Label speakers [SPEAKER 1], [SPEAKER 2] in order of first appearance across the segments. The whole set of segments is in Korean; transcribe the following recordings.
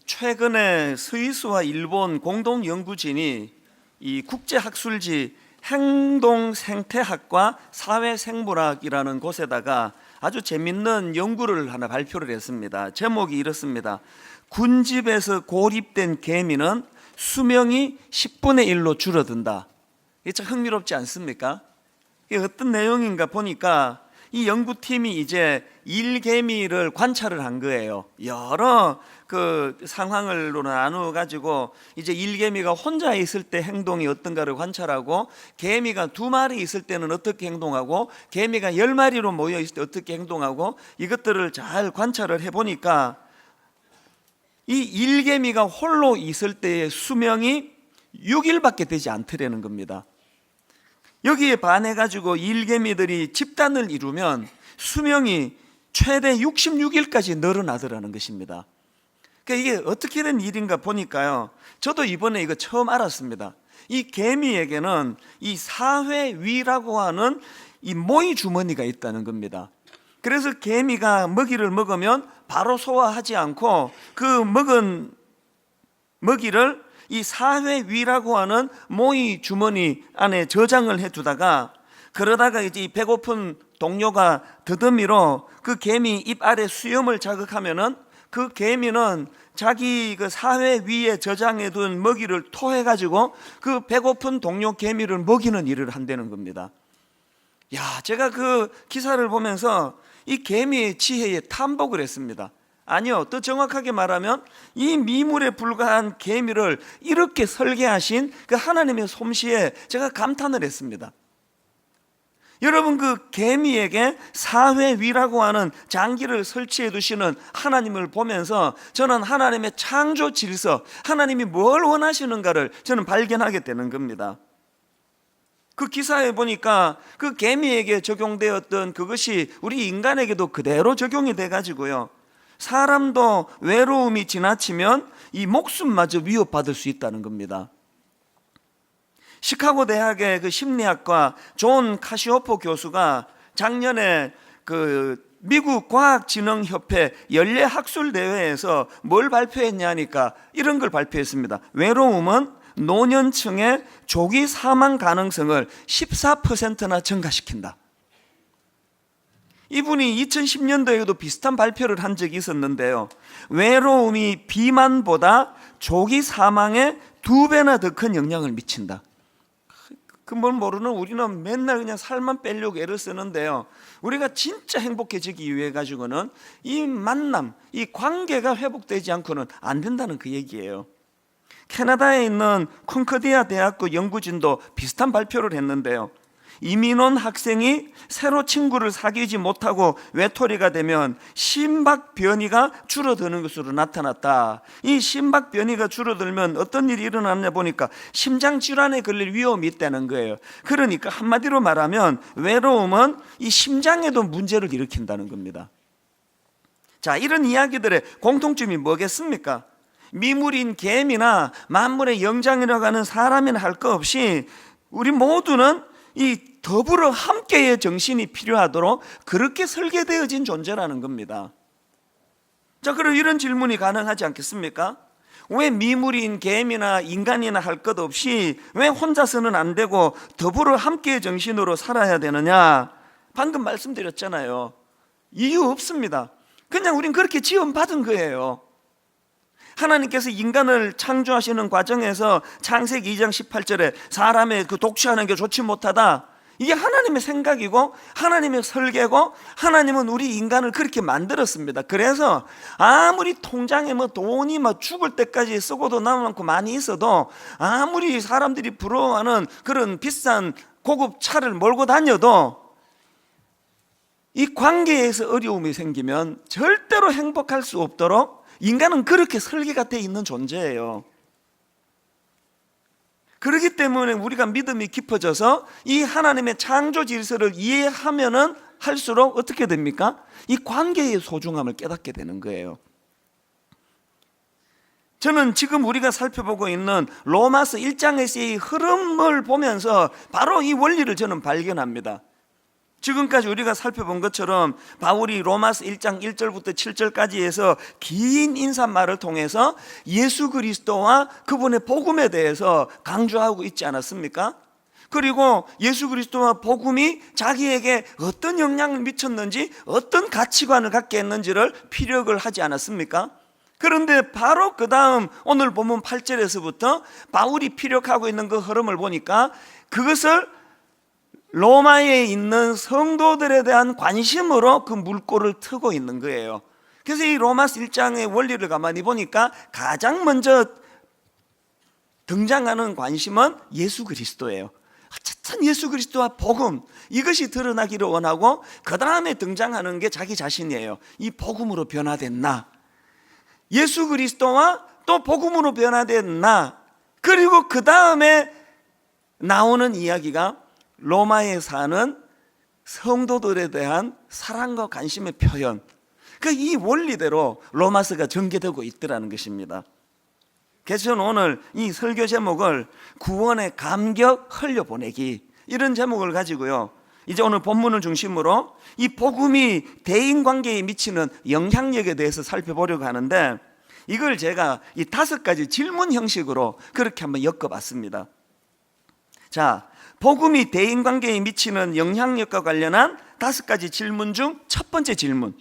[SPEAKER 1] 최근에 스위스와 일본 공동 연구진이 이 국제학술지 행동생태학과 사회생물학이라는 곳에다가 아주 재밌는 연구를 하나 발표를 했습니다. 제목이 이렇습니다. 군집에서 고립된 개미는 수명이 10분의 1로 줄어든다. 이게 참 흥미롭지 않습니까? 이게 어떤 내용인가 보니까 이 연구팀이 이제 일개미를 관찰을 한 거예요. 여러 그 상황으로 나누어 가지고 이제 일개미가 혼자 있을 때 행동이 어떤가를 관찰하고, 개미가 2마리 있을 때는 어떻게 행동하고, 개미가 10마리로 모여 있을 때 어떻게 행동하고, 이것들을 잘 관찰을 해보니까 이 일개미가 홀로 있을 때의 수명이 6일밖에 되지 않더라는 겁니다. 여기에 반해가지고 일개미들이 집단을 이루면 수명이 최대 66일까지 늘어나더라는 것입니다. 그러니까 이게 어떻게 된 일인가 보니까요, 저도 이번에 이거 처음 알았습니다. 이 개미에게는 이 사회위라고 하는 이 모이 주머니가 있다는 겁니다. 그래서 개미가 먹이를 먹으면 바로 소화하지 않고 그 먹은 먹이를 이 사회위라고 하는 모이 주머니 안에 저장을 해두다가, 그러다가 이제 배고픈 동료가 더듬이로 그 개미 입 아래 수염을 자극하면은 그 개미는 자기 그 사회위에 저장해둔 먹이를 토해가지고 그 배고픈 동료 개미를 먹이는 일을 한다는 겁니다. 야, 제가 그 기사를 보면서 이 개미의 지혜에 탐복을 했습니다. 아니요, 더 정확하게 말하면 이 미물에 불과한 개미를 이렇게 설계하신 그 하나님의 솜씨에 제가 감탄을 했습니다. 여러분, 그 개미에게 사회위라고 하는 장기를 설치해 두시는 하나님을 보면서 저는 하나님의 창조 질서, 하나님이 뭘 원하시는가를 저는 발견하게 되는 겁니다. 그 기사에 보니까 그 개미에게 적용되었던 그것이 우리 인간에게도 그대로 적용이 돼 가지고요, 사람도 외로움이 지나치면 이 목숨마저 위협받을 수 있다는 겁니다. 시카고 대학의 그 심리학과 존 카시오포 교수가 작년에 그 미국 과학진흥협회 연례학술대회에서 뭘 발표했냐니까 이런 걸 발표했습니다. 외로움은 노년층의 조기 사망 가능성을 14%나 증가시킨다. 이분이 2010년도에도 비슷한 발표를 한 적이 있었는데요, 외로움이 비만보다 조기 사망에 2배나 더 큰 영향을 미친다. 그 뭘 모르는 우리는 맨날 그냥 살만 빼려고 애를 쓰는데요, 우리가 진짜 행복해지기 위해 가지고는 이 만남, 이 관계가 회복되지 않고는 안 된다는 그 얘기예요. 캐나다에 있는 콘코디아 대학교 연구진도 비슷한 발표를 했는데요, 이민 온 학생이 새로 친구를 사귀지 못하고 외톨이가 되면 심박 변이가 줄어드는 것으로 나타났다. 이 심박 변이가 줄어들면 어떤 일이 일어났냐 보니까 심장 질환에 걸릴 위험이 있다는 거예요. 그러니까 한마디로 말하면 외로움은 이 심장에도 문제를 일으킨다는 겁니다. 자, 이런 이야기들의 공통점이 뭐겠습니까? 미물인 개미나 만물의 영장이라고 하는 사람이나 할 것 없이 우리 모두는 이 더불어 함께의 정신이 필요하도록 그렇게 설계되어진 존재라는 겁니다. 자, 그럼 이런 질문이 가능하지 않겠습니까? 왜 미물인 개미나 인간이나 할 것 없이 왜 혼자서는 안 되고 더불어 함께의 정신으로 살아야 되느냐? 방금 말씀드렸잖아요. 이유 없습니다. 그냥 우린 그렇게 지원받은 거예요. 하나님께서 인간을 창조하시는 과정에서 창세기 2장 18절에 사람의 그 독취하는 게 좋지 못하다, 이게 하나님의 생각이고 하나님의 설계고, 하나님은 우리 인간을 그렇게 만들었습니다. 그래서 아무리 통장에 뭐 돈이 뭐 죽을 때까지 쓰고도 남은 만큼 많이 있어도, 아무리 사람들이 부러워하는 그런 비싼 고급 차를 몰고 다녀도 이 관계에서 어려움이 생기면 절대로 행복할 수 없도록 인간은 그렇게 설계가 되어 있는 존재예요. 그렇기 때문에 우리가 믿음이 깊어져서 이 하나님의 창조 질서를 이해하면은 할수록 어떻게 됩니까? 이 관계의 소중함을 깨닫게 되는 거예요. 저는 지금 우리가 살펴보고 있는 로마서 1장에서의 흐름을 보면서 바로 이 원리를 저는 발견합니다. 지금까지 우리가 살펴본 것처럼 바울이 로마서 1장 1절부터 7절까지 해서 긴 인사말을 통해서 예수 그리스도와 그분의 복음에 대해서 강조하고 있지 않았습니까? 그리고 예수 그리스도와 복음이 자기에게 어떤 영향을 미쳤는지, 어떤 가치관을 갖게 했는지를 피력을 하지 않았습니까? 그런데 바로 그 다음 오늘 본문 8절에서부터 바울이 피력하고 있는 그 흐름을 보니까 그것을 로마에 있는 성도들에 대한 관심으로 그 물꼬를 트고 있는 거예요. 그래서 이 로마서 1장의 원리를 가만히 보니까 가장 먼저 등장하는 관심은 예수 그리스도예요. 어쨌든 예수 그리스도와 복음, 이것이 드러나기를 원하고 그 다음에 등장하는 게 자기 자신이에요. 이 복음으로 변화된 나, 예수 그리스도와 또 복음으로 변화된 나, 그리고 그 다음에 나오는 이야기가 로마에 사는 성도들에 대한 사랑과 관심의 표현. 이 원리대로 로마서가 전개되고 있더라는 것입니다. 그래서 저는 오늘 이 설교 제목을 구원의 감격 흘려보내기, 이런 제목을 가지고요, 이제 오늘 본문을 중심으로 이 복음이 대인관계에 미치는 영향력에 대해서 살펴보려고 하는데, 이걸 제가 이 5가지 질문 형식으로 그렇게 한번 엮어봤습니다. 자, 복음이 대인관계에 미치는 영향력과 관련한 5가지 질문 중 첫 번째 질문,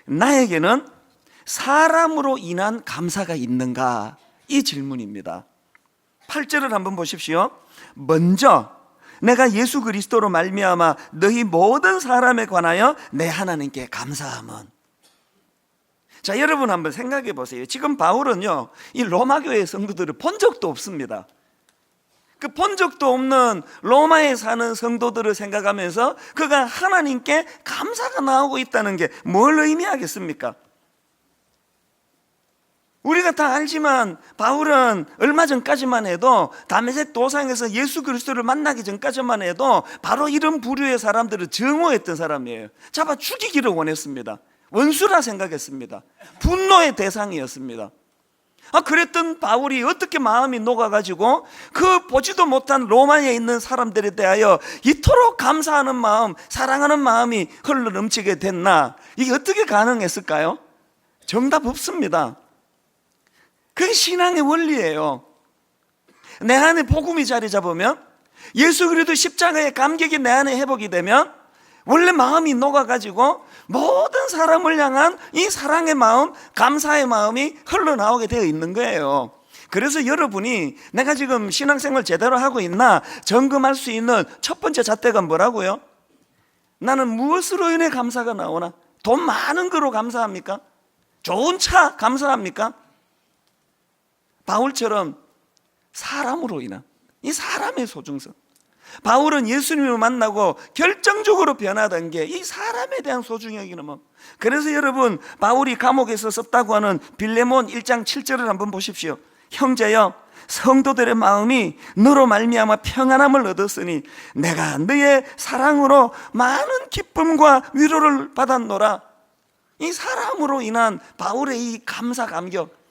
[SPEAKER 1] 나에게는 사람으로 인한 감사가 있는가? 이 질문입니다. 8절을 한번 보십시오. 먼저 내가 예수 그리스도로 말미암아 너희 모든 사람에 관하여 내 하나님께 감사함은. 자, 여러분 한번 생각해 보세요. 지금 바울은요, 이 로마 교회 성도들을 본 적도 없습니다. 그 본 적도 없는 로마에 사는 성도들을 생각하면서 그가 하나님께 감사가 나오고 있다는 게 뭘 의미하겠습니까? 우리가 다 알지만 바울은 얼마 전까지만 해도 다메섹 도상에서 예수 그리스도를 만나기 전까지만 해도 바로 이런 부류의 사람들을 증오했던 사람이에요. 잡아 죽이기를 원했습니다. 원수라 생각했습니다. 분노의 대상이었습니다. 그랬던 바울이 어떻게 마음이 녹아가지고 그 보지도 못한 로마에 있는 사람들에 대하여 이토록 감사하는 마음, 사랑하는 마음이 흘러 넘치게 됐나? 이게 어떻게 가능했을까요? 정답 없습니다. 그게 신앙의 원리예요. 내 안에 복음이 자리 잡으면, 예수 그리스도 십자가의 감격이 내 안에 회복이 되면 원래 마음이 녹아가지고 모든 사람을 향한 이 사랑의 마음, 감사의 마음이 흘러나오게 되어 있는 거예요. 그래서 여러분이 내가 지금 신앙생활 제대로 하고 있나 점검할 수 있는 첫 번째 잣대가 뭐라고요? 나는 무엇으로 인해 감사가 나오나? 돈 많은 거로 감사합니까? 좋은 차 감사합니까? 바울처럼 사람으로 인한 이 사람의 소중성, 바울은 예수님을 만나고 결정적으로 변화된 게 이 사람에 대한 소중히 여기는 마음. 그래서 여러분, 바울이 감옥에서 썼다고 하는 빌레몬 1장 7절을 한번 보십시오. 형제여, 성도들의 마음이 너로 말미암아 평안함을 얻었으니 내가 너의 사랑으로 많은 기쁨과 위로를 받았노라. 이 사람으로 인한 바울의 이 감사 감격.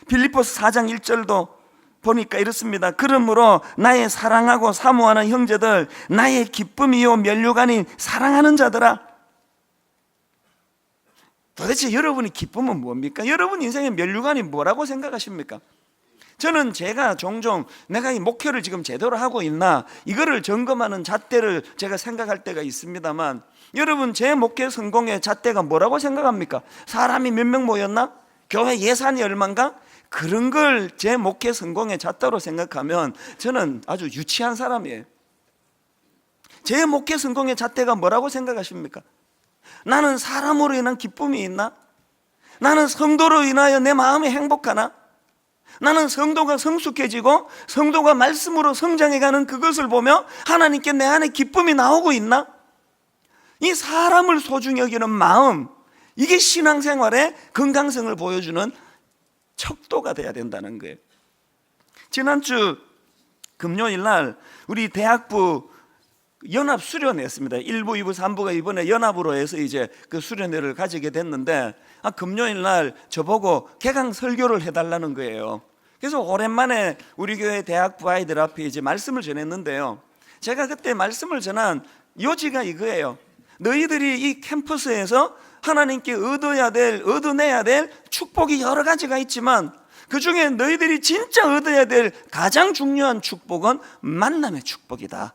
[SPEAKER 1] 빌립보서 4장 1절도 보니까 이렇습니다. 그러므로 나의 사랑하고 사모하는 형제들, 나의 기쁨이요 면류관인 사랑하는 자들아. 도대체 여러분의 기쁨은 뭡니까? 여러분 인생의 면류관이 뭐라고 생각하십니까? 저는 제가 종종 내가 이 목회를 지금 제대로 하고 있나, 이거를 점검하는 잣대를 제가 생각할 때가 있습니다만, 여러분 제 목회 성공의 잣대가 뭐라고 생각합니까? 사람이 몇 명 모였나? 교회 예산이 얼만가? 그런 걸 제 목회 성공의 잣대로 생각하면 저는 아주 유치한 사람이에요. 제 목회 성공의 잣대가 뭐라고 생각하십니까? 나는 사람으로 인한 기쁨이 있나? 나는 성도로 인하여 내 마음이 행복하나? 나는 성도가 성숙해지고 성도가 말씀으로 성장해가는 그것을 보며 하나님께 내 안에 기쁨이 나오고 있나? 이 사람을 소중히 여기는 마음, 이게 신앙생활의 건강성을 보여주는 척도가 돼야 된다는 거예요. 지난주 금요일 날 우리 대학부 연합 수련회였습니다. 1부, 2부, 3부가 이번에 연합으로 해서 이제 그 수련회를 가지게 됐는데, 금요일 날 저보고 개강 설교를 해달라는 거예요. 그래서 오랜만에 우리 교회 대학부 아이들 앞에 이제 말씀을 전했는데요, 제가 그때 말씀을 전한 요지가 이거예요. 너희들이 이 캠퍼스에서 하나님께 얻어내야 될 축복이 여러 가지가 있지만 그 중에 너희들이 진짜 얻어야 될 가장 중요한 축복은 만남의 축복이다.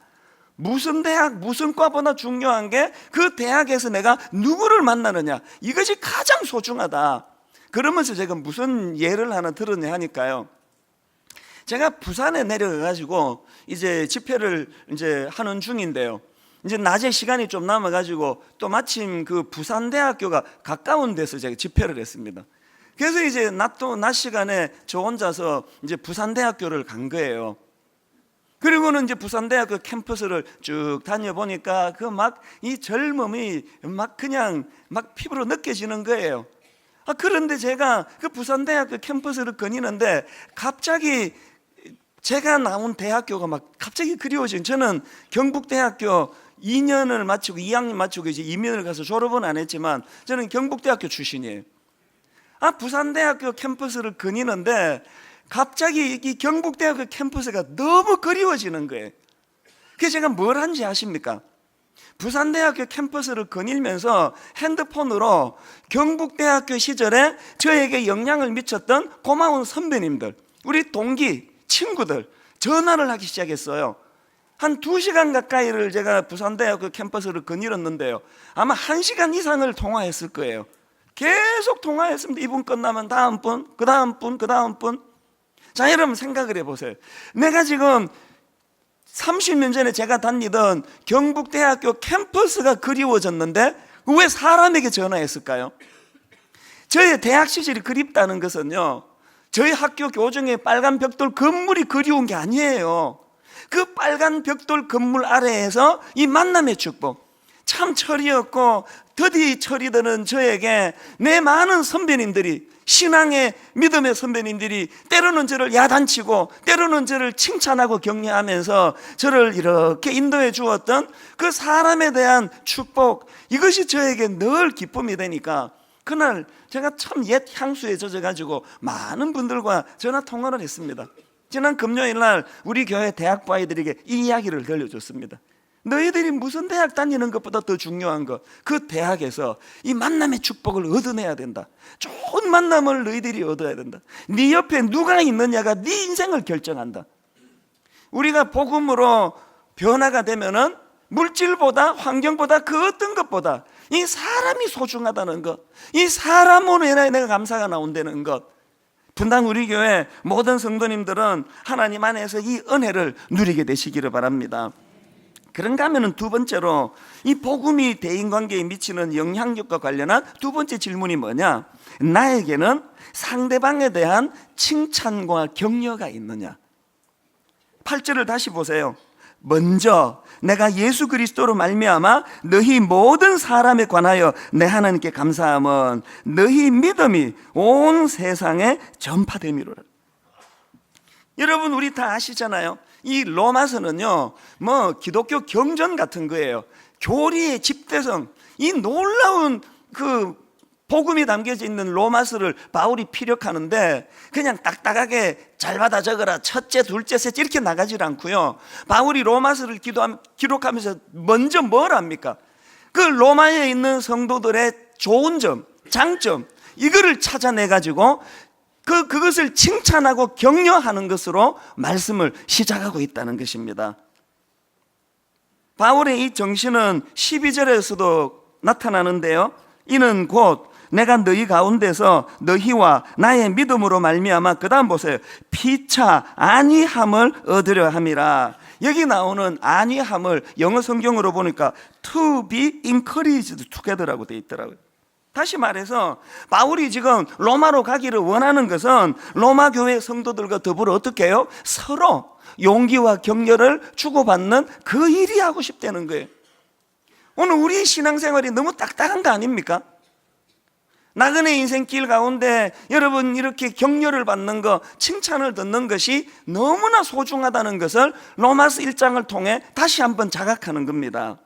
[SPEAKER 1] 무슨 대학, 무슨 과보다 중요한 게 그 대학에서 내가 누구를 만나느냐, 이것이 가장 소중하다. 그러면서 제가 무슨 예를 하나 들었냐 하니까요, 제가 부산에 내려가가지고 이제 집회를 이제 하는 중인데요, 이제 낮에 시간이 좀 남아가지고 또 마침 그 부산대학교가 가까운 데서 제가 집회를 했습니다. 그래서 이제 낮 시간에 저 혼자서 이제 부산대학교를 간 거예요. 그리고는 이제 부산대학교 캠퍼스를 쭉 다녀보니까 그 막 이 젊음이 막 그냥 막 피부로 느껴지는 거예요. 그런데 제가 그 부산대학교 캠퍼스를 거니는데 갑자기 제가 나온 대학교가 막 갑자기 그리워진, 저는 경북대학교 2년을 마치고 2학년 마치고 이제 이민을 가서 졸업은 안 했지만 저는 경북대학교 출신이에요. 부산대학교 캠퍼스를 거니는데 갑자기 이 경북대학교 캠퍼스가 너무 그리워지는 거예요. 그래서 제가 뭘 한지 아십니까? 부산대학교 캠퍼스를 거닐면서 핸드폰으로 경북대학교 시절에 저에게 영향을 미쳤던 고마운 선배님들, 우리 동기, 친구들 전화를 하기 시작했어요. 한 2시간 가까이를 제가 부산대학교 캠퍼스를 거닐었는데요, 아마 1시간 이상을 통화했을 거예요. 계속 통화했습니다. 이분 끝나면 다음 분, 그 다음 분, 그 다음 분. 자, 여러분 생각을 해보세요. 내가 지금 30년 전에 제가 다니던 경북대학교 캠퍼스가 그리워졌는데 왜 사람에게 전화했을까요? 저의 대학 시절이 그립다는 것은요, 저희 학교 교정의 빨간 벽돌 건물이 그리운 게 아니에요. 그 빨간 벽돌 건물 아래에서 이 만남의 축복, 참 철이었고 더디 철이 드는 저에게 내 많은 선배님들이, 신앙의 믿음의 선배님들이 때로는 저를 야단치고 때로는 저를 칭찬하고 격려하면서 저를 이렇게 인도해 주었던 그 사람에 대한 축복, 이것이 저에게 늘 기쁨이 되니까 그날 제가 참 옛 향수에 젖어가지고 많은 분들과 전화 통화를 했습니다. 지난 금요일 날 우리 교회 대학부 아이들에게 이 이야기를 들려줬습니다. 너희들이 무슨 대학 다니는 것보다 더 중요한 것, 그 대학에서 이 만남의 축복을 얻어내야 된다. 좋은 만남을 너희들이 얻어야 된다. 네 옆에 누가 있느냐가 네 인생을 결정한다. 우리가 복음으로 변화가 되면은 물질보다, 환경보다, 그 어떤 것보다 이 사람이 소중하다는 것, 이 사람으로 인하여 내가 감사가 나온다는 것, 분당 우리 교회 모든 성도님들은 하나님 안에서 이 은혜를 누리게 되시기를 바랍니다. 그런가 하면 두 번째로 이 복음이 대인관계에 미치는 영향력과 관련한 두 번째 질문이 뭐냐? 나에게는 상대방에 대한 칭찬과 격려가 있느냐? 8절을 다시 보세요. 먼저 내가 예수 그리스도로 말미암아 너희 모든 사람에 관하여 내 하나님께 감사함은 너희 믿음이 온 세상에 전파됨이로라. 여러분, 우리 다 아시잖아요. 이 로마서는요, 기독교 경전 같은 거예요. 교리의 집대성, 이 놀라운 그 복음이 담겨져 있는 로마서를 바울이 피력하는데 그냥 딱딱하게 잘 받아 적어라, 첫째, 둘째, 셋째 이렇게 나가질 않고요. 바울이 로마서를 기록하면서 먼저 뭘 합니까? 그 로마에 있는 성도들의 좋은 점, 장점, 이거를 찾아내가지고 그것을 칭찬하고 격려하는 것으로 말씀을 시작하고 있다는 것입니다. 바울의 이 정신은 12절에서도 나타나는데요, 이는 곧 내가 너희 가운데서 너희와 나의 믿음으로 말미암아, 그 다음 보세요, 피차 안위함을 얻으려 함이라. 여기 나오는 안위함을 영어 성경으로 보니까 to be encouraged together라고 되어 있더라고요. 다시 말해서 바울이 지금 로마로 가기를 원하는 것은 로마 교회 성도들과 더불어 어떻게 해요? 서로 용기와 격려를 주고받는 그 일이 하고 싶다는 거예요. 오늘 우리 신앙생활이 너무 딱딱한 거 아닙니까? 나그네 인생길 가운데 여러분 이렇게 격려를 받는 것, 칭찬을 듣는 것이 너무나 소중하다는 것을 로마서 1장을 통해 다시 한번 자각하는 겁니다.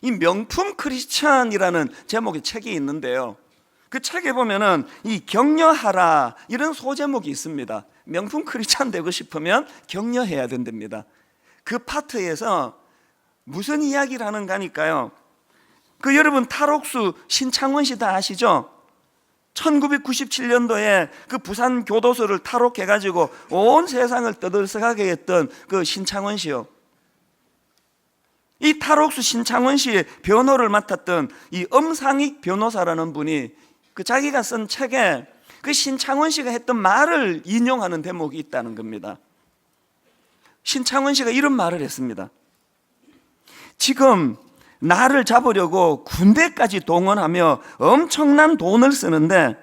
[SPEAKER 1] 이 명품 크리스찬이라는 제목의 책이 있는데요, 그 책에 보면은 이 격려하라 이런 소제목이 있습니다. 명품 크리스찬 되고 싶으면 격려해야 된답니다. 그 파트에서 무슨 이야기를 하는가 하니까요, 그 여러분 탈옥수 신창원 씨 다 아시죠? 1997년도에 그 부산 교도소를 탈옥해가지고 온 세상을 떠들썩하게 했던 그 신창원 씨요. 이 탈옥수 신창원 씨의 변호를 맡았던 이 엄상익 변호사라는 분이 그 자기가 쓴 책에 그 신창원 씨가 했던 말을 인용하는 대목이 있다는 겁니다. 신창원 씨가 이런 말을 했습니다. 지금 나를 잡으려고 군대까지 동원하며 엄청난 돈을 쓰는데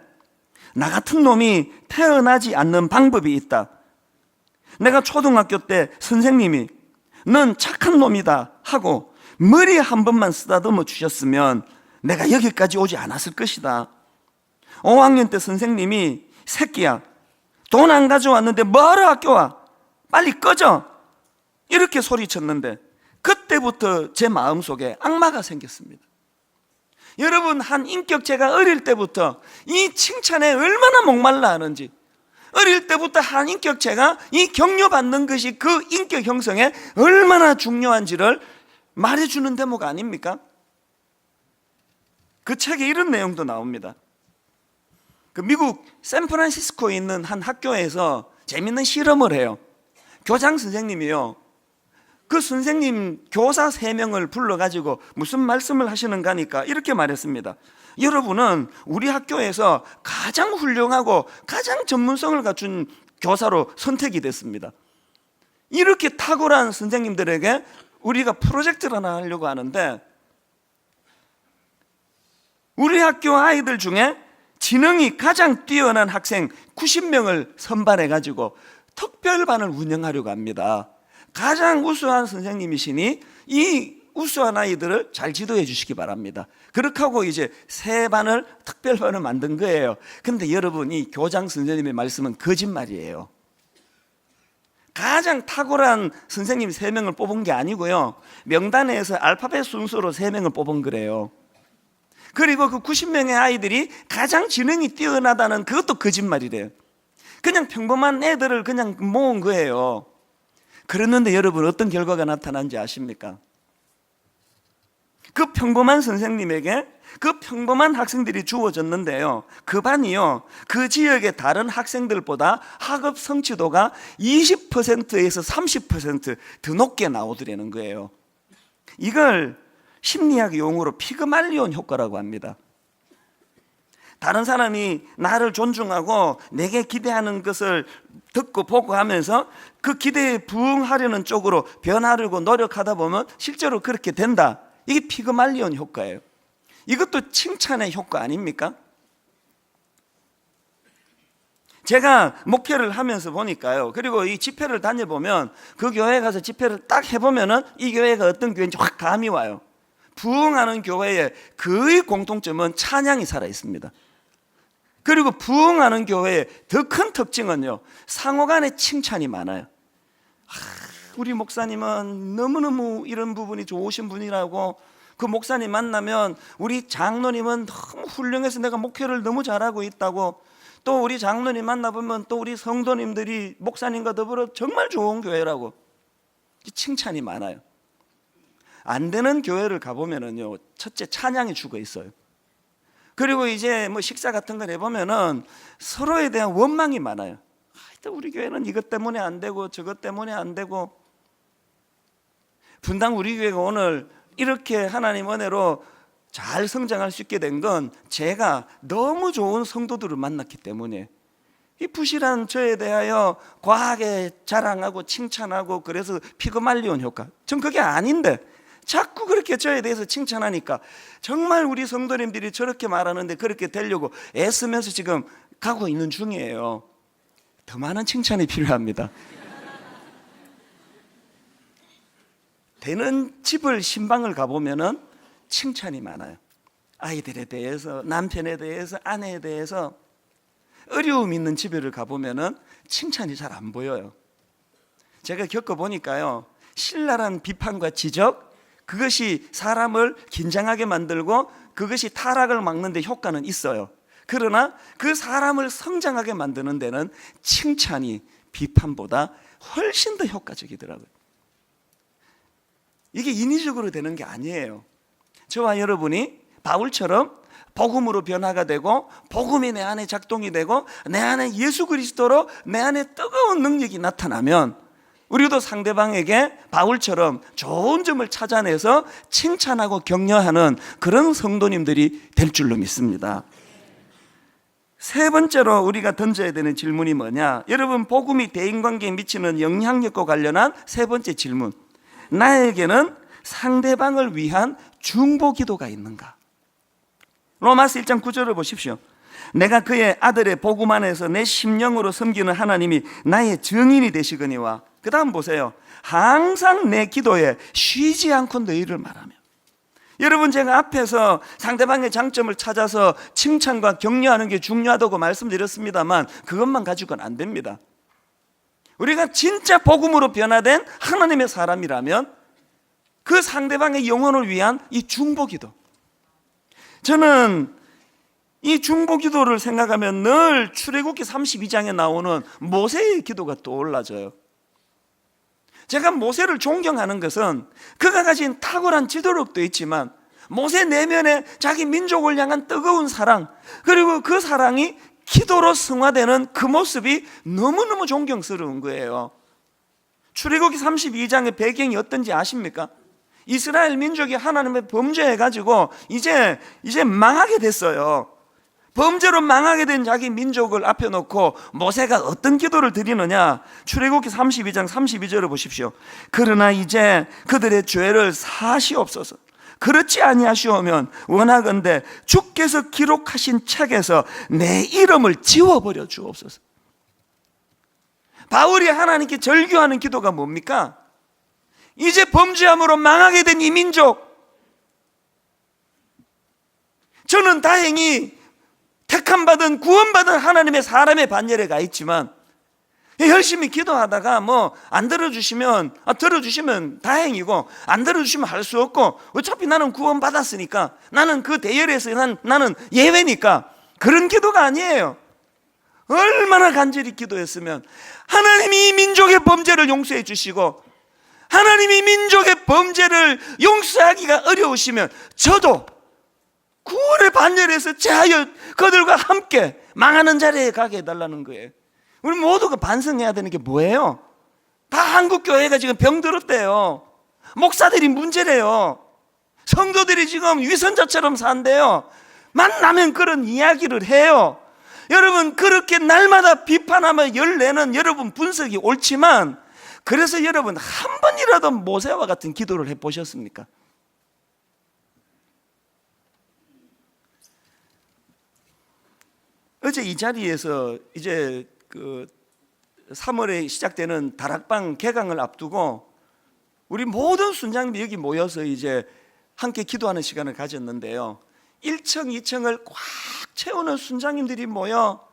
[SPEAKER 1] 나 같은 놈이 태어나지 않는 방법이 있다. 내가 초등학교 때 선생님이 넌 착한 놈이다 하고 머리 한 번만 쓰다듬어 주셨으면 내가 여기까지 오지 않았을 것이다. 5학년 때 선생님이 새끼야, 돈 안 가져왔는데 뭐하러 학교 와? 빨리 꺼져! 이렇게 소리쳤는데 그때부터 제 마음속에 악마가 생겼습니다. 여러분, 한 인격체가 어릴 때부터 이 칭찬에 얼마나 목말라 하는지, 어릴 때부터 한 인격체가 이 격려받는 것이 그 인격 형성에 얼마나 중요한지를 말해주는 대목 아닙니까? 그 책에 이런 내용도 나옵니다. 그 미국 샌프란시스코에 있는 한 학교에서 재밌는 실험을 해요. 교장 선생님이요, 그 선생님 교사 3명을 불러가지고 무슨 말씀을 하시는가 하니까 이렇게 말했습니다. 여러분은 우리 학교에서 가장 훌륭하고 가장 전문성을 갖춘 교사로 선택이 됐습니다. 이렇게 탁월한 선생님들에게 우리가 프로젝트를 하나 하려고 하는데, 우리 학교 아이들 중에 지능이 가장 뛰어난 학생 90명을 선발해가지고 특별반을 운영하려고 합니다. 가장 우수한 선생님이시니 이 우수한 아이들을 잘 지도해 주시기 바랍니다. 그렇게 하고 이제 새 반을 특별반을 만든 거예요. 근데 여러분, 이 교장 선생님의 말씀은 거짓말이에요. 가장 탁월한 선생님 3명을 뽑은 게 아니고요, 명단에서 알파벳 순서로 3명을 뽑은 거래요. 그리고 그 90명의 아이들이 가장 지능이 뛰어나다는 그것도 거짓말이래요. 그냥 평범한 애들을 그냥 모은 거예요. 그랬는데 여러분, 어떤 결과가 나타난지 아십니까? 그 평범한 선생님에게 그 평범한 학생들이 주어졌는데요, 그 반이요, 그 지역의 다른 학생들보다 학업 성취도가 20%에서 30% 더 높게 나오더라는 거예요. 이걸 심리학 용어로 피그말리온 효과라고 합니다. 다른 사람이 나를 존중하고 내게 기대하는 것을 듣고 보고 하면서 그 기대에 부응하려는 쪽으로 변하려고 노력하다 보면 실제로 그렇게 된다. 이게 피그말리온 효과예요. 이것도 칭찬의 효과 아닙니까? 제가 목회를 하면서 보니까요, 그리고 이 집회를 다녀보면 그 교회에 가서 집회를 딱 해보면은 이 교회가 어떤 교회인지 확 감이 와요. 부흥하는 교회의 거의 공통점은 찬양이 살아 있습니다. 그리고 부흥하는 교회의 더 큰 특징은요, 상호간에 칭찬이 많아요. 우리 목사님은 너무너무 이런 부분이 좋으신 분이라고, 그 목사님 만나면 우리 장로님은 너무 훌륭해서 내가 목회를 너무 잘하고 있다고, 또 우리 장로님 만나보면 또 우리 성도님들이 목사님과 더불어 정말 좋은 교회라고 칭찬이 많아요. 안 되는 교회를 가보면은요, 첫째 찬양이 죽어 있어요. 그리고 이제 뭐 식사 같은 걸 해보면은 서로에 대한 원망이 많아요. 하여튼 우리 교회는 이것 때문에 안 되고 저것 때문에 안 되고, 분당 우리 교회가 오늘 이렇게 하나님 은혜로 잘 성장할 수 있게 된 건 제가 너무 좋은 성도들을 만났기 때문에, 이 부실한 저에 대하여 과하게 자랑하고 칭찬하고 그래서 피그말리온 효과, 전 그게 아닌데 자꾸 그렇게 저에 대해서 칭찬하니까 정말 우리 성도님들이 저렇게 말하는데 그렇게 되려고 애쓰면서 지금 가고 있는 중이에요. 더 많은 칭찬이 필요합니다. 되는 집을 신방을 가보면은 칭찬이 많아요. 아이들에 대해서, 남편에 대해서, 아내에 대해서. 어려움 있는 집을 가보면은 칭찬이 잘 안 보여요. 제가 겪어보니까요, 신랄한 비판과 지적, 그것이 사람을 긴장하게 만들고 그것이 타락을 막는 데 효과는 있어요. 그러나 그 사람을 성장하게 만드는 데는 칭찬이 비판보다 훨씬 더 효과적이더라고요. 이게 인위적으로 되는 게 아니에요. 저와 여러분이 바울처럼 복음으로 변화가 되고 복음이 내 안에 작동이 되고 내 안에 예수 그리스도로 내 안에 뜨거운 능력이 나타나면 우리도 상대방에게 바울처럼 좋은 점을 찾아내서 칭찬하고 격려하는 그런 성도님들이 될 줄로 믿습니다. 세 번째로 우리가 던져야 되는 질문이 뭐냐? 여러분, 복음이 대인관계에 미치는 영향력과 관련한 세 번째 질문. 나에게는 상대방을 위한 중보기도가 있는가? 로마서 1장 9절을 보십시오. 내가 그의 아들의 복음 안에서 내 심령으로 섬기는 하나님이 나의 증인이 되시거니와, 그 다음 보세요. 항상 내 기도에 쉬지 않고 너희를 말하며. 여러분, 제가 앞에서 상대방의 장점을 찾아서 칭찬과 격려하는 게 중요하다고 말씀드렸습니다만 그것만 가지고는 안 됩니다. 우리가 진짜 복음으로 변화된 하나님의 사람이라면 그 상대방의 영혼을 위한 이 중보기도, 저는 이 중보기도를 생각하면 늘 출애굽기 32장에 나오는 모세의 기도가 떠올라져요. 제가 모세를 존경하는 것은 그가 가진 탁월한 지도력도 있지만 모세 내면에 자기 민족을 향한 뜨거운 사랑, 그리고 그 사랑이 기도로 승화되는 그 모습이 너무너무 존경스러운 거예요. 출애굽기 32장의 배경이 어떤지 아십니까? 이스라엘 민족이 하나님의 범죄해가지고 이제 망하게 됐어요. 범죄로 망하게 된 자기 민족을 앞에 놓고 모세가 어떤 기도를 드리느냐? 출애굽기 32장 32절을 보십시오. 그러나 이제 그들의 죄를 사시옵소서. 그렇지 아니하시오면 원하건대 주께서 기록하신 책에서 내 이름을 지워버려 주옵소서. 바울이 하나님께 절규하는 기도가 뭡니까? 이제 범죄함으로 망하게 된 이 민족, 저는 다행히 택함받은 구원받은 하나님의 사람의 반열에 가 있지만 열심히 기도하다가 안 들어주시면 들어주시면 다행이고 안 들어주시면 할 수 없고 어차피 나는 구원받았으니까 나는 그 대열에서 나는 예외니까 그런 기도가 아니에요. 얼마나 간절히 기도했으면 하나님이 이 민족의 범죄를 용서해 주시고 하나님이 민족의 범죄를 용서하기가 어려우시면 저도 구원의 반열에서 제하여 그들과 함께 망하는 자리에 가게 해달라는 거예요. 우리 모두가 반성해야 되는 게 뭐예요? 다 한국교회가 지금 병들었대요. 목사들이 문제래요. 성도들이 지금 위선자처럼 산대요. 만나면 그런 이야기를 해요. 여러분, 그렇게 날마다 비판하며 열내는 여러분 분석이 옳지만, 그래서 여러분 한 번이라도 모세와 같은 기도를 해보셨습니까? 어제 이 자리에서 이제 3월에 시작되는 다락방 개강을 앞두고 우리 모든 순장님이 여기 모여서 이제 함께 기도하는 시간을 가졌는데요. 1층, 2층을 꽉 채우는 순장님들이 모여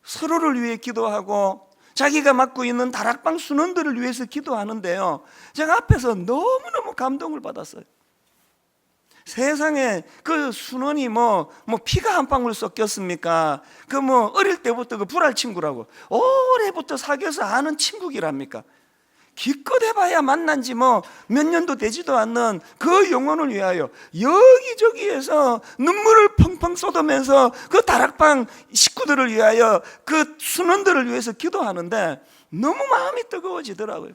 [SPEAKER 1] 서로를 위해 기도하고 자기가 맡고 있는 다락방 순원들을 위해서 기도하는데요. 제가 앞에서 너무너무 감동을 받았어요. 세상에 그 순원이 피가 한 방울 섞였습니까? 어릴 때부터 그 불알 친구라고 오래부터 사귀어서 아는 친구기랍니까? 기껏 해봐야 만난 지 몇 년도 되지도 않는 그 영혼을 위하여 여기저기에서 눈물을 펑펑 쏟으면서 그 다락방 식구들을 위하여 그 순원들을 위해서 기도하는데 너무 마음이 뜨거워지더라고요.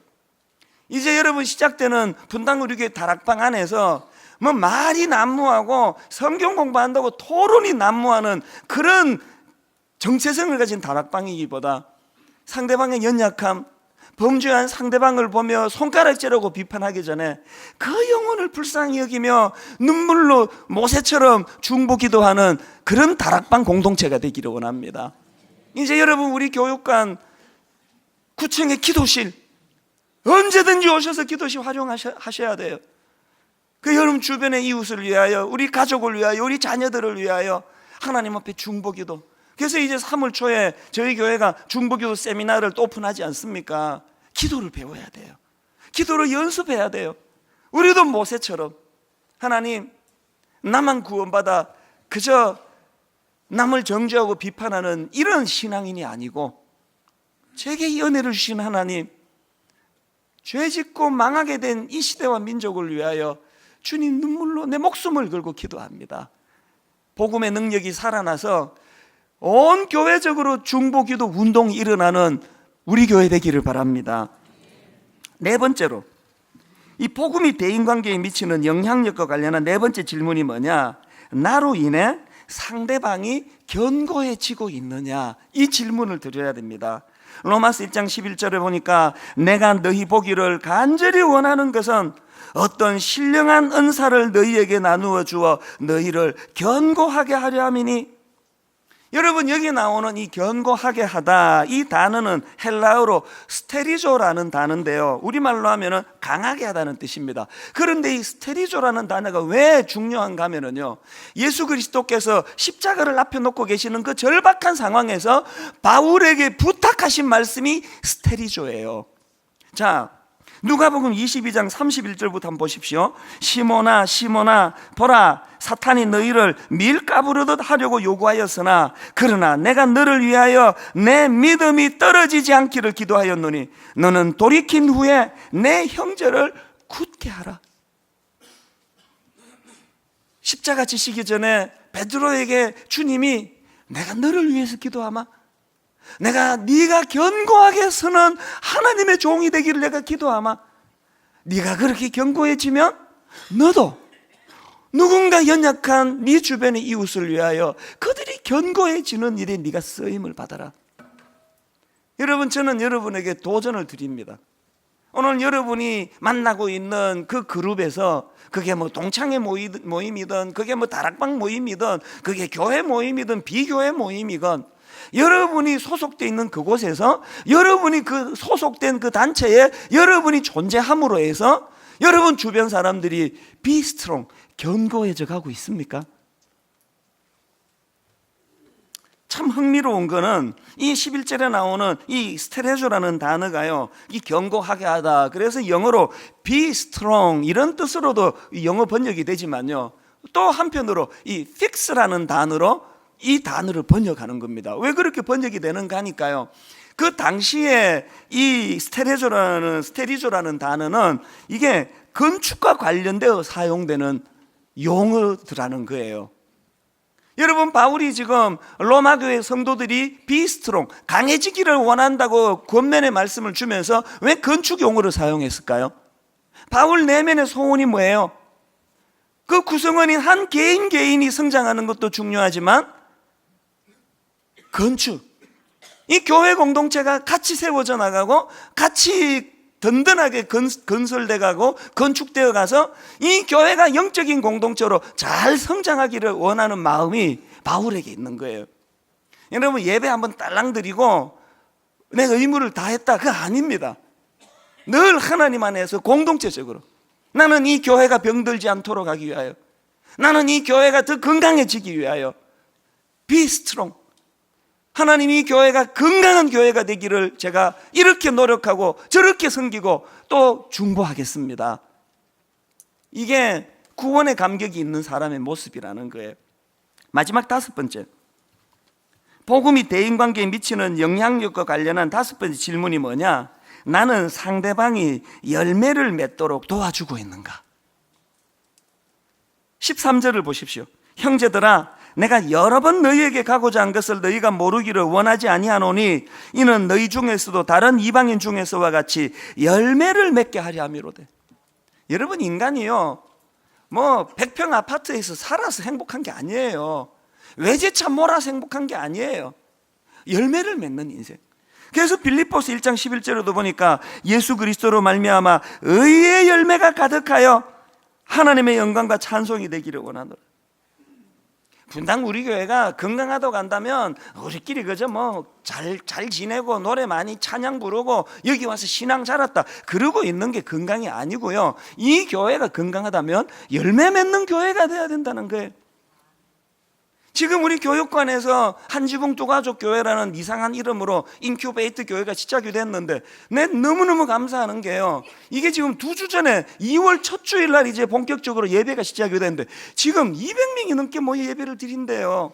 [SPEAKER 1] 이제 여러분 시작되는 분당 우리 교회 다락방 안에서 말이 난무하고 성경 공부한다고 토론이 난무하는 그런 정체성을 가진 다락방이기보다 상대방의 연약함, 범죄한 상대방을 보며 손가락질하고 비판하기 전에 그 영혼을 불쌍히 여기며 눈물로 모세처럼 중보기도하는 그런 다락방 공동체가 되기를 원합니다. 이제 여러분 우리 교육관 9층의 기도실 언제든지 오셔서 기도실 활용하셔야 돼요. 그 여러분 주변의 이웃을 위하여, 우리 가족을 위하여, 우리 자녀들을 위하여 하나님 앞에 중보기도. 그래서 이제 3월 초에 저희 교회가 중보기도 세미나를 또 오픈하지 않습니까? 기도를 배워야 돼요. 기도를 연습해야 돼요. 우리도 모세처럼 하나님, 나만 구원받아 그저 남을 정죄하고 비판하는 이런 신앙인이 아니고 제게 이 은혜를 주신 하나님, 죄짓고 망하게 된 이 시대와 민족을 위하여 주님 눈물로 내 목숨을 걸고 기도합니다. 복음의 능력이 살아나서 온 교회적으로 중보기도 운동이 일어나는 우리 교회 되기를 바랍니다. 네 번째로, 이 복음이 대인관계에 미치는 영향력과 관련한 네 번째 질문이 뭐냐? 나로 인해 상대방이 견고해지고 있느냐? 이 질문을 드려야 됩니다. 로마서 1장 11절에 보니까 내가 너희 보기를 간절히 원하는 것은 어떤 신령한 은사를 너희에게 나누어 주어 너희를 견고하게 하려 함이니. 여러분, 여기 나오는 이 견고하게 하다, 이 단어는 헬라어로 스테리조라는 단어인데요, 우리말로 하면 강하게 하다는 뜻입니다. 그런데 이 스테리조라는 단어가 왜 중요한가 하면요, 예수 그리스도께서 십자가를 앞에 놓고 계시는 그 절박한 상황에서 바울에게 부탁하신 말씀이 스테리조예요. 자, 누가복음 22장 31절부터 한번 보십시오. 시몬아 시몬아, 보라, 사탄이 너희를 밀가부르듯 하려고 요구하였으나 그러나 내가 너를 위하여 내 믿음이 떨어지지 않기를 기도하였노니 너는 돌이킨 후에 내 형제를 굳게 하라. 십자가 지시기 전에 베드로에게 주님이 내가 너를 위해서 기도하마, 내가 네가 견고하게 서는 하나님의 종이 되기를 내가 기도하마, 네가 그렇게 견고해지면 너도 누군가 연약한 네 주변의 이웃을 위하여 그들이 견고해지는 일에 네가 쓰임을 받아라. 여러분, 저는 여러분에게 도전을 드립니다. 오늘 여러분이 만나고 있는 그 그룹에서, 그게 뭐 동창회 모임이든 그게 뭐 다락방 모임이든 그게 교회 모임이든 비교회 모임이건, 여러분이 소속되어 있는 그곳에서, 여러분이 그 소속된 그 단체에 여러분이 존재함으로 해서 여러분 주변 사람들이 be strong, 견고해져 가고 있습니까? 참 흥미로운 거는 이 11절에 나오는 이 스테레조라는 단어가요, 이 견고하게 하다, 그래서 영어로 be strong 이런 뜻으로도 영어 번역이 되지만요, 또 한편으로 이 fix라는 단어로 이 단어를 번역하는 겁니다. 왜 그렇게 번역이 되는가 하니까요, 그 당시에 이 스테리조라는 단어는 이게 건축과 관련되어 사용되는 용어들하는 거예요. 여러분, 바울이 지금 로마 교회 성도들이 비스트롱, 강해지기를 원한다고 권면의 말씀을 주면서 왜 건축 용어를 사용했을까요? 바울 내면의 소원이 뭐예요? 그 구성원인 한 개인이 성장하는 것도 중요하지만 건축, 이 교회 공동체가 같이 세워져 나가고 같이 든든하게 건설돼 가고 건축되어 가서 이 교회가 영적인 공동체로 잘 성장하기를 원하는 마음이 바울에게 있는 거예요. 여러분, 예배 한번 딸랑 드리고 내 의무를 다했다, 그거 아닙니다. 늘 하나님 안에서 공동체적으로 나는 이 교회가 병들지 않도록 하기 위하여, 나는 이 교회가 더 건강해지기 위하여 be strong, 하나님이 교회가 건강한 교회가 되기를 제가 이렇게 노력하고 저렇게 섬기고 또 중보하겠습니다. 이게 구원의 감격이 있는 사람의 모습이라는 거예요. 마지막 다섯 번째, 복음이 대인관계에 미치는 영향력과 관련한 다섯 번째 질문이 뭐냐? 나는 상대방이 열매를 맺도록 도와주고 있는가? 13절을 보십시오. 형제들아, 내가 여러 번 너희에게 가고자 한 것을 너희가 모르기를 원하지 아니하노니 이는 너희 중에서도 다른 이방인 중에서와 같이 열매를 맺게 하려 함이로되. 여러분, 인간이요, 뭐 100평 아파트에서 살아서 행복한 게 아니에요. 외제차 몰아서 행복한 게 아니에요. 열매를 맺는 인생. 그래서 빌립보서 1장 11절에도 보니까 예수 그리스도로 말미암아 의의 열매가 가득하여 하나님의 영광과 찬송이 되기를 원하노라. 분당 우리 교회가 건강하다고 간다면 우리끼리 그저 뭐 잘 지내고 노래 많이 찬양 부르고 여기 와서 신앙 자랐다 그러고 있는 게 건강이 아니고요, 이 교회가 건강하다면 열매 맺는 교회가 돼야 된다는 거예요. 지금 우리 교육관에서 한지붕 두가족 교회라는 이상한 이름으로 인큐베이트 교회가 시작이 됐는데, 내 너무너무 감사하는 게요, 이게 지금 2주 전에 2월 첫 주일 날 이제 본격적으로 예배가 시작이 됐는데 지금 200명이 넘게 모여 예배를 드린대요.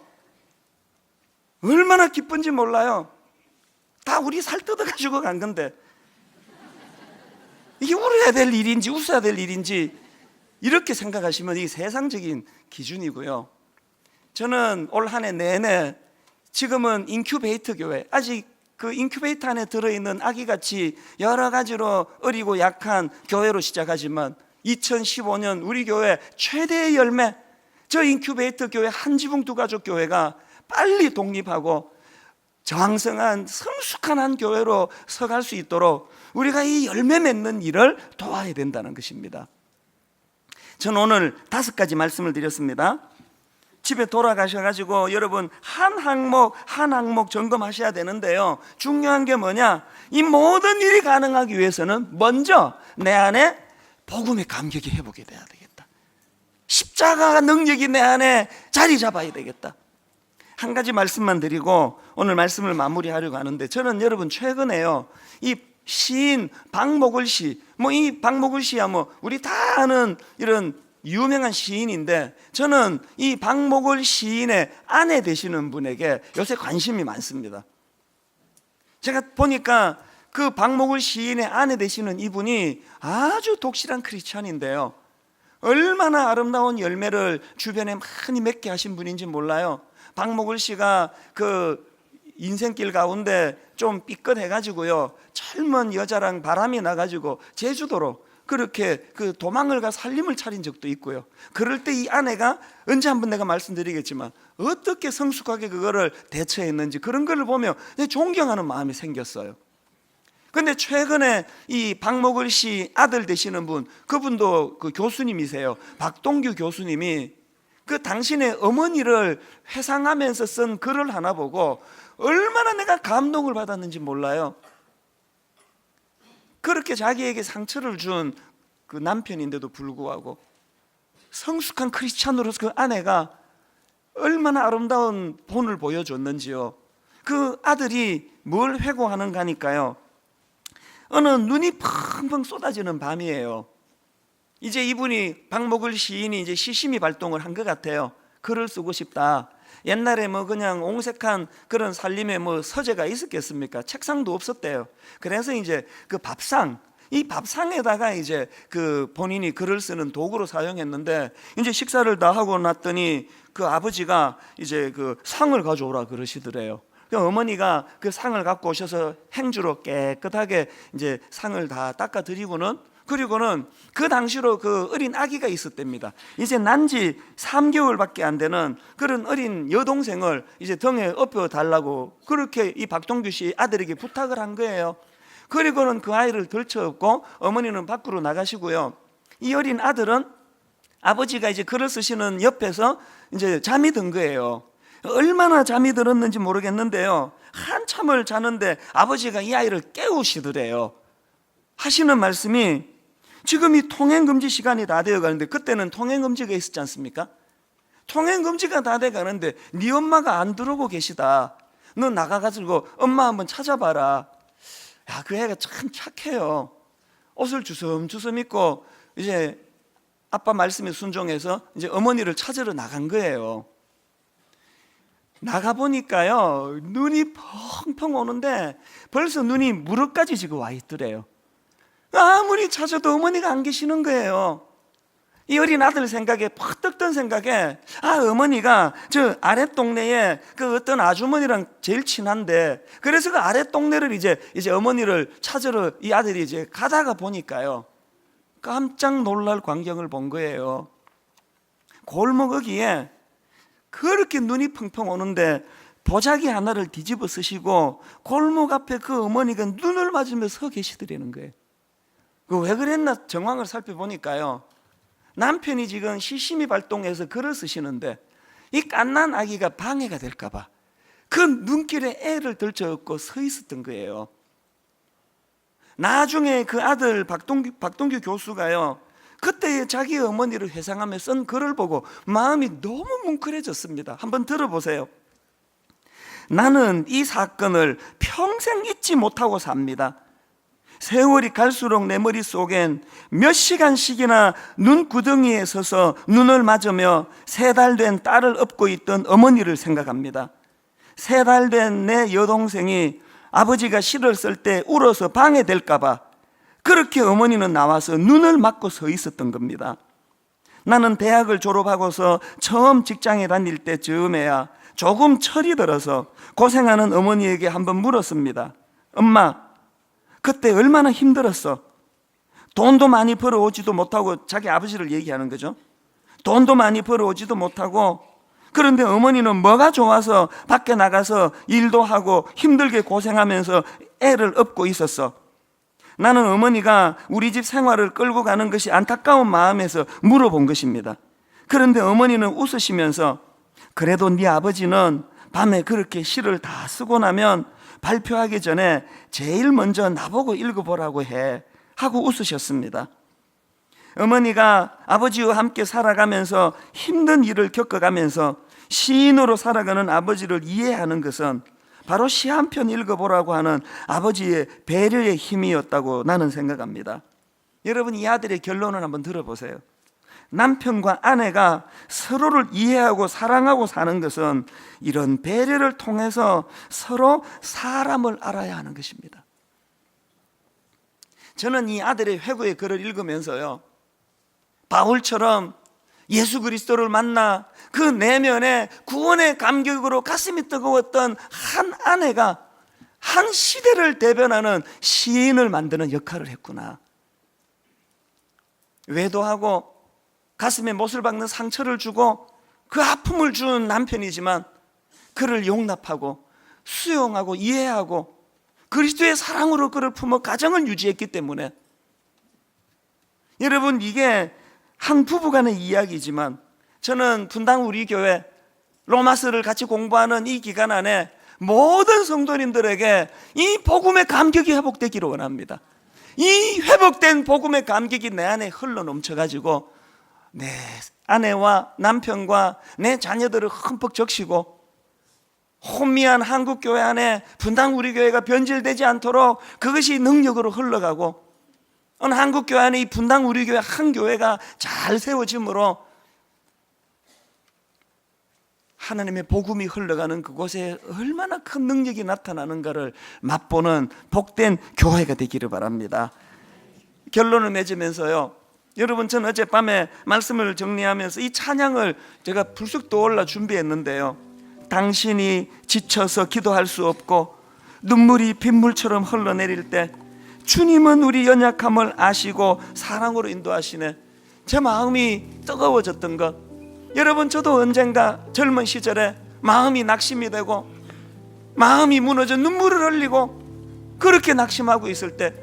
[SPEAKER 1] 얼마나 기쁜지 몰라요. 다 우리 살 뜯어가지고 간 건데 이게 울어야 될 일인지 웃어야 될 일인지 이렇게 생각하시면 이게 세상적인 기준이고요. 저는 올 한 해 내내 지금은 인큐베이터 교회, 아직 그 인큐베이터 안에 들어있는 아기같이 여러 가지로 어리고 약한 교회로 시작하지만 2015년 우리 교회 최대의 열매, 저 인큐베이터 교회 한지붕 두 가족 교회가 빨리 독립하고 정성한 성숙한 한 교회로 서갈 수 있도록 우리가 이 열매 맺는 일을 도와야 된다는 것입니다. 저는 오늘 5가지 말씀을 드렸습니다. 집에 돌아가셔가지고 여러분 한 항목 점검하셔야 되는데요, 중요한 게 뭐냐, 이 모든 일이 가능하기 위해서는 먼저 내 안에 복음의 감격이 회복이 돼야 되겠다. 십자가 능력이 내 안에 자리 잡아야 되겠다. 한 가지 말씀만 드리고 오늘 말씀을 마무리하려고 하는데, 저는 여러분 최근에요, 이 시인 박목을 씨, 이 박목을 씨야 우리 다 아는 이런 유명한 시인인데, 저는 이 박목을 시인의 아내 되시는 분에게 요새 관심이 많습니다. 제가 보니까 그 박목을 시인의 아내 되시는 이분이 아주 독실한 크리스찬인데요, 얼마나 아름다운 열매를 주변에 많이 맺게 하신 분인지 몰라요. 박목을 씨가 그 인생길 가운데 좀 삐끗해가지고요, 젊은 여자랑 바람이 나가지고 제주도로 그렇게 그 도망을 가 살림을 차린 적도 있고요. 그럴 때 이 아내가 언제 한번 내가 말씀드리겠지만 어떻게 성숙하게 그거를 대처했는지, 그런 걸 보며 존경하는 마음이 생겼어요. 근데 최근에 이 박목을 씨 아들 되시는 분, 그분도 그 교수님이세요. 박동규 교수님이 그 당신의 어머니를 회상하면서 쓴 글을 하나 보고 얼마나 내가 감동을 받았는지 몰라요. 그렇게 자기에게 상처를 준 그 남편인데도 불구하고 성숙한 크리스찬으로서 그 아내가 얼마나 아름다운 본을 보여줬는지요. 그 아들이 뭘 회고하는가 하니까요, 어느 눈이 펑펑 쏟아지는 밤이에요. 이제 이분이 박목을 시인이 이제 시심이 발동을 한 것 같아요. 글을 쓰고 싶다. 옛날에 그냥 옹색한 그런 살림에 서재가 있었겠습니까? 책상도 없었대요. 그래서 이제 그 밥상, 이 밥상에다가 이제 그 본인이 글을 쓰는 도구로 사용했는데, 이제 식사를 다 하고 났더니 그 아버지가 이제 그 상을 가져오라 그러시더래요. 어머니가 그 상을 갖고 오셔서 행주로 깨끗하게 이제 상을 다 닦아드리고는, 그리고는 그 당시로 그 어린 아기가 있었답니다. 이제 난지 3개월밖에 안 되는 그런 어린 여동생을 이제 등에 업혀 달라고 그렇게 이 박동규 씨 아들에게 부탁을 한 거예요. 그리고는 그 아이를 들쳐업고 어머니는 밖으로 나가시고요, 이 어린 아들은 아버지가 이제 글을 쓰시는 옆에서 이제 잠이 든 거예요. 얼마나 잠이 들었는지 모르겠는데요, 한참을 자는데 아버지가 이 아이를 깨우시더래요. 하시는 말씀이, 지금 이 통행금지 시간이 다 되어 가는데, 그때는 통행금지가 있었지 않습니까? 통행금지가 다 돼 가는데 네 엄마가 안 들어오고 계시다. 너 나가가지고 엄마 한번 찾아봐라. 야, 그 애가 참 착해요. 옷을 주섬주섬 입고 이제 아빠 말씀에 순종해서 이제 어머니를 찾으러 나간 거예요. 나가보니까요, 눈이 펑펑 오는데 벌써 눈이 무릎까지 지금 와 있더래요. 아무리 찾아도 어머니가 안 계시는 거예요. 이 어린 아들 생각에, 퍼뜩 든 생각에, 어머니가 저 아랫 동네에 그 어떤 아주머니랑 제일 친한데, 그래서 그 아랫 동네를 이제 어머니를 찾으러 이 아들이 이제 가다가 보니까요, 깜짝 놀랄 광경을 본 거예요. 골목 어귀에 그렇게 눈이 펑펑 오는데 보자기 하나를 뒤집어 쓰시고 골목 앞에 그 어머니가 눈을 맞으며 서 계시더라는 거예요. 왜 그랬나 정황을 살펴보니까요, 남편이 지금 시심이 발동해서 글을 쓰시는데 이 갓난 아기가 방해가 될까봐 그 눈길에 애를 들쳐업고 서 있었던 거예요. 나중에 그 아들 박동규 교수가요, 그때 자기 어머니를 회상하며 쓴 글을 보고 마음이 너무 뭉클해졌습니다. 한번 들어보세요. 나는 이 사건을 평생 잊지 못하고 삽니다. 세월이 갈수록 내 머릿속엔 몇 시간씩이나 눈구덩이에 서서 눈을 맞으며 3달 된 딸을 업고 있던 어머니를 생각합니다. 3달 된 내 여동생이 아버지가 시를 쓸 때 울어서 방해될까 봐 그렇게 어머니는 나와서 눈을 맞고 서 있었던 겁니다. 나는 대학을 졸업하고서 처음 직장에 다닐 때 즈음에야 조금 철이 들어서 고생하는 어머니에게 한번 물었습니다. 엄마, 그때 얼마나 힘들었어? 돈도 많이 벌어오지도 못하고, 자기 아버지를 얘기하는 거죠. 돈도 많이 벌어오지도 못하고, 그런데 어머니는 뭐가 좋아서 밖에 나가서 일도 하고 힘들게 고생하면서 애를 업고 있었어? 나는 어머니가 우리 집 생활을 끌고 가는 것이 안타까운 마음에서 물어본 것입니다. 그런데 어머니는 웃으시면서, 그래도 네 아버지는 밤에 그렇게 시를 다 쓰고 나면 발표하기 전에 제일 먼저 나보고 읽어보라고 해 하고 웃으셨습니다. 어머니가 아버지와 함께 살아가면서 힘든 일을 겪어가면서 시인으로 살아가는 아버지를 이해하는 것은 바로 시 한 편 읽어보라고 하는 아버지의 배려의 힘이었다고 나는 생각합니다. 여러분, 이 아들의 결론을 한번 들어보세요. 남편과 아내가 서로를 이해하고 사랑하고 사는 것은 이런 배려를 통해서 서로 사람을 알아야 하는 것입니다. 저는 이 아들의 회고의 글을 읽으면서요, 바울처럼 예수 그리스도를 만나 그 내면에 구원의 감격으로 가슴이 뜨거웠던 한 아내가 한 시대를 대변하는 시인을 만드는 역할을 했구나. 외도하고 가슴에 못을 박는 상처를 주고 그 아픔을 준 남편이지만 그를 용납하고 수용하고 이해하고 그리스도의 사랑으로 그를 품어 가정을 유지했기 때문에, 여러분, 이게 한 부부간의 이야기지만 저는 분당 우리 교회 로마서를 같이 공부하는 이 기간 안에 모든 성도님들에게 이 복음의 감격이 회복되기를 원합니다. 이 회복된 복음의 감격이 내 안에 흘러 넘쳐가지고 내 아내와 남편과 내 자녀들을 흠뻑 적시고 혼미한 한국교회 안에 분당 우리 교회가 변질되지 않도록 그것이 능력으로 흘러가고, 어느 한국교회 안에 이 분당 우리 교회 한 교회가 잘 세워짐으로 하나님의 복음이 흘러가는 그곳에 얼마나 큰 능력이 나타나는가를 맛보는 복된 교회가 되기를 바랍니다. 결론을 맺으면서요, 여러분, 저는 어젯밤에 말씀을 정리하면서 이 찬양을 제가 불쑥 떠올라 준비했는데요, 당신이 지쳐서 기도할 수 없고 눈물이 빗물처럼 흘러내릴 때 주님은 우리 연약함을 아시고 사랑으로 인도하시네. 제 마음이 뜨거워졌던 것, 여러분, 저도 언젠가 젊은 시절에 마음이 낙심이 되고 마음이 무너져 눈물을 흘리고 그렇게 낙심하고 있을 때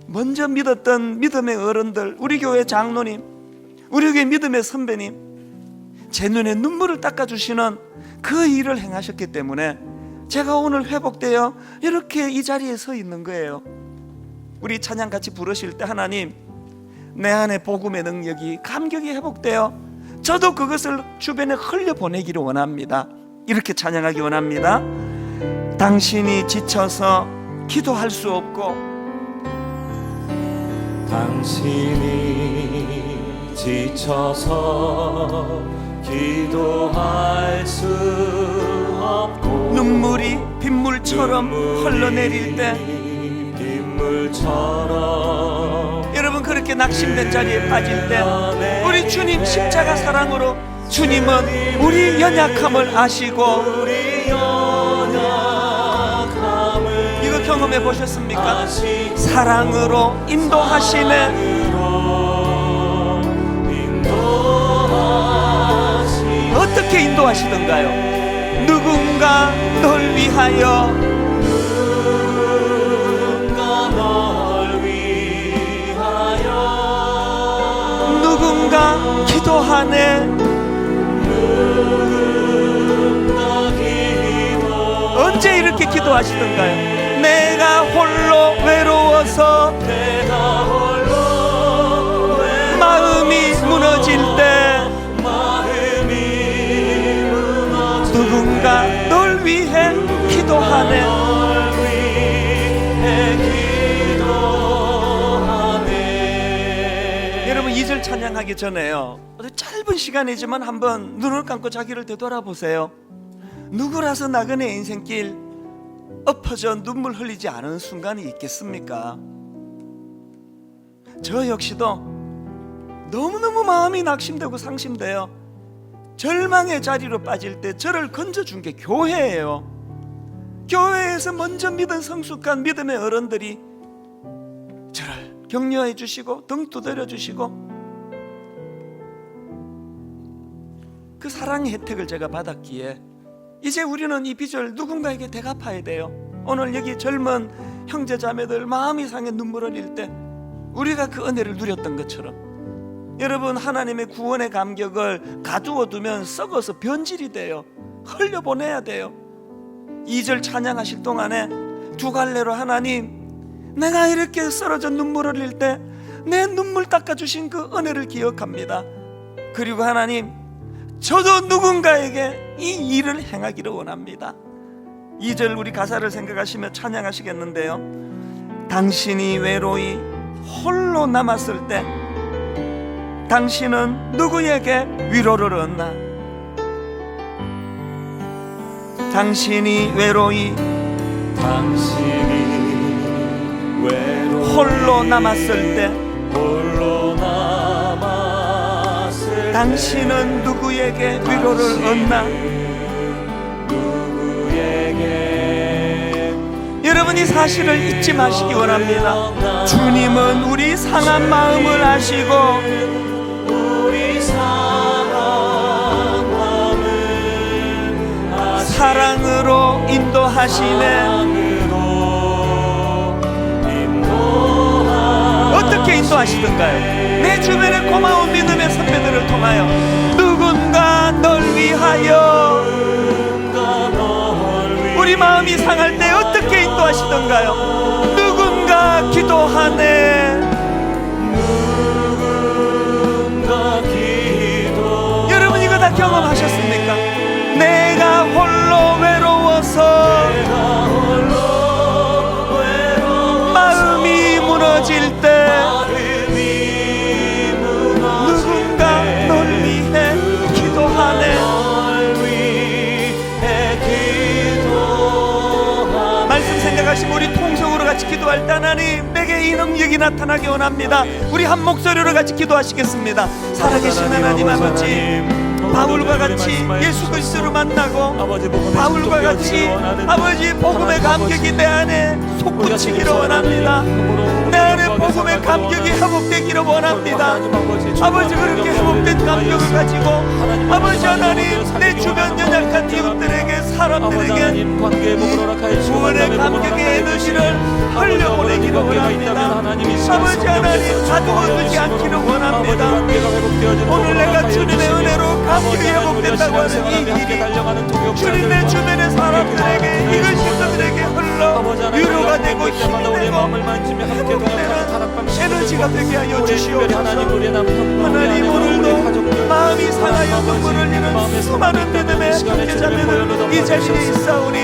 [SPEAKER 1] 먼저 믿었던 믿음의 어른들, 우리 교회 장로님, 우리 교회 믿음의 선배님, 제 눈에 눈물을 닦아주시는 그 일을 행하셨기 때문에 제가 오늘 회복되어 이렇게 이 자리에 서 있는 거예요. 우리 찬양 같이 부르실 때, 하나님, 내 안에 복음의 능력이, 감격이 회복되어 저도 그것을 주변에 흘려보내기를 원합니다. 이렇게 찬양하기 원합니다. 당신이 지쳐서 기도할 수 없고,
[SPEAKER 2] 당신이 지쳐서 기도할 수 없고
[SPEAKER 1] 눈물이 빗물처럼 흘러내릴 때,
[SPEAKER 2] 빗물처럼
[SPEAKER 1] 여러분, 그렇게 낙심된 자리에 빠질 때 우리 주님 십자가 사랑으로 주님은 우리 연약함을 아시고,
[SPEAKER 2] 우리 연약함을
[SPEAKER 1] 이거 경험해 보셨습니까? 사랑으로 인도하시네. 어떻게 인도하시던가요? 누군가 널 위하여, 누군가 기도하네. 언제 이렇게 기도하시던가요? 내가 홀로 외로워서 마음이 무너질 때 누군가 널 위해 기도하네. 여러분, 2절 찬양하기 전에요, 짧은 시간이지만 한번 눈을 감고 자기를 되돌아보세요. 누구라서 나그네 인생길 엎어져 눈물 흘리지 않은 순간이 있겠습니까? 저 역시도 너무너무 마음이 낙심되고 상심돼요. 절망의 자리로 빠질 때 저를 건져준 게 교회예요. 교회에서 먼저 믿은 성숙한 믿음의 어른들이 저를 격려해 주시고 등 두드려 주시고 그 사랑의 혜택을 제가 받았기에 이제 우리는 이 빚을 누군가에게 대갚아야 돼요. 오늘 여기 젊은 형제자매들 마음이 상해 눈물 흘릴 때 우리가 그 은혜를 누렸던 것처럼 여러분, 하나님의 구원의 감격을 가두어 두면 썩어서 변질이 돼요. 흘려보내야 돼요. 2절 찬양하실 동안에 두 갈래로 하나님, 내가 이렇게 쓰러져 눈물 흘릴 때 내 눈물 닦아주신 그 은혜를 기억합니다. 그리고 하나님, 저도 누군가에게 이 일을 행하기를 원합니다. 2절 우리 가사를 생각하시며 찬양하시겠는데요. 당신이 외로이 홀로 남았을 때 당신은 누구에게 위로를 얻나? 당신이 외로이 홀로 남았을 때 당신은 누구에게 위로를 얻나? 여러분, 이 사실을 잊지 마시기 원합니다. 주님은 우리 상한 마음을 아시고 사랑으로 인도하시네. 어떻게 인도하시던가요? 내 주변의 고마운 믿음의 선배들을 통하여 누군가 널 위하여. 우리 마음이 상할 때 어떻게 인도하시던가요? 누군가 기도하네. 여러분, 이거 다 경험하셨습니까? 내가 홀로 외로워서 마음이 무너질 때 누군가 널 위해 기도하네. 말씀 생각하시면 우리 통성으로 같이 기도할 때 하나님, 내게 이 능력이 나타나기 원합니다. 우리 한 목소리로 같이 기도하시겠습니다. 살아계신 하나님 아버지, 바울과 같이 예수 그리스도를 만나고 바울과 같이 아버지 복음의 감격이 내 안에 솟구치기를 원합니다. 내 안에 복음의 감격이 회복되기를 원합니다. 아버지, 그렇게 회복된 감격을 가지고 아버지 하나님, 내 주변 연약한 이웃들에게 사람들에게 구원의 감격의 에너지를 흘려보내기를 원합니다. 아버지 하나님, 가두어두지 않기를 원합니다. 오늘 내가 주님의 은혜로 감격이 회복된다고 하는 이 일이 주님의 주변의 사람들에게, 이것이 그들에게 흘러 위로가 되고 힘이 되고 회복되는 에너지가 되게 하여 주시옵소서. 하나님, 오늘도 마음이 상하여 눈물 흘리는 수많은 믿음의 형제자매들 이 자리에 있사오니